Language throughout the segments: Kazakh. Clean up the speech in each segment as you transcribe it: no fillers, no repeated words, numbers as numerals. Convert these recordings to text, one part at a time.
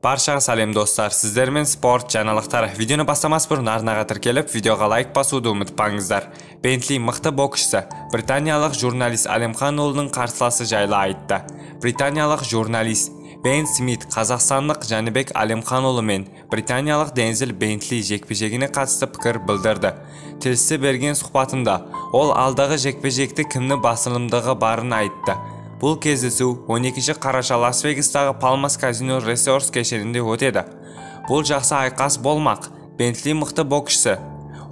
Barchaga salom do'stlar, sizlar men sport жаңалыктары. Videoni boshlamas burun arnaga tirkelib, videoga like bosuvdi unutmangizlar. Bentley mixta bokschisi Britaniyalik jurnalist Alimxan o'g'lining qarshilasi jayli aytdi. Britaniyalik jurnalist Ben Smith Qozog'istonlik Janibek Alimxan o'g'li men Britaniyalik Denzel Bentley jekpejegine қатысты fikr bildirdi. Tilsi bergan suhbatida ol alдағы jekpejekda kimni basılımdığı barini aytdi. Bu кездесу 12-қараша Las-Vegas'tағы Palmas Casino Resort кешенінде өтеді. Бұл жақсы айқас болмақ. Bentley мықты боксшысы.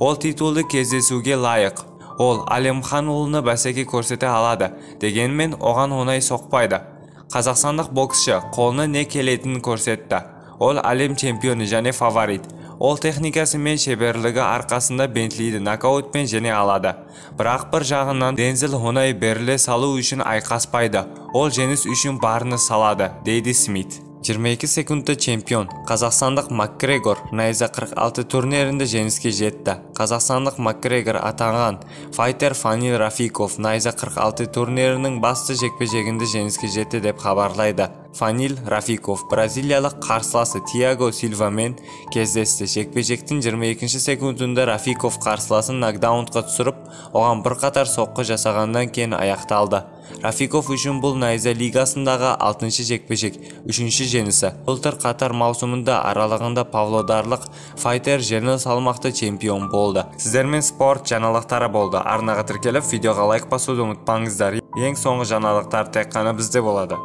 Ол титулды кездесуге лайық. Ол Алимхан ұлыны бәсеке көрсете алады. Дегенмен оған оңай соқпайды. Қазақстандық боксшы қолына не келетінін көрсетті. Ол әлем чемпионы және фаворит. Ол техникасы мен шеберлігі арқасында Bentley'ді нокаутпен жеңе алады. Бірақ бір жағынан Дензел оңай беріле салу үшін айқаспайды. Ол жеңіс үшін барыны салады, дейді Смит. 22 секундта чемпион Қазақстандық Макгрегор найза 46 турнирінде жеңіске жетті. Қазақстандық Макгрегор атанған файтер Фанил Рафиков найза 46 турнирінің басты жекпе-жегінде жеңіске жетті деп хабарлайды. Фанил Рафиков бразилиялық қарсыласы Тиаго Сильвамен кездесті. Жекпе-жектің 22 секундында Рафиков қарсыласын нокдаунға түсіріп, оған бірқатар соққы жасағандан кейін аяқталды. Рафиков үшін бұл найза лигасындағы 6-шы жекпе-жек, 3-ші жеңісі. Былтыр Қатар маусымында аралығында павлодарлық файтер жеңіл салмақты чемпион болды. Сіздермен спорт жаңалықтары болды. Арнаға тіркеліп, видеоға лайк басуды ұмытпаңыздар. Ең соңғы жаңалықтар тек қана бізде болады.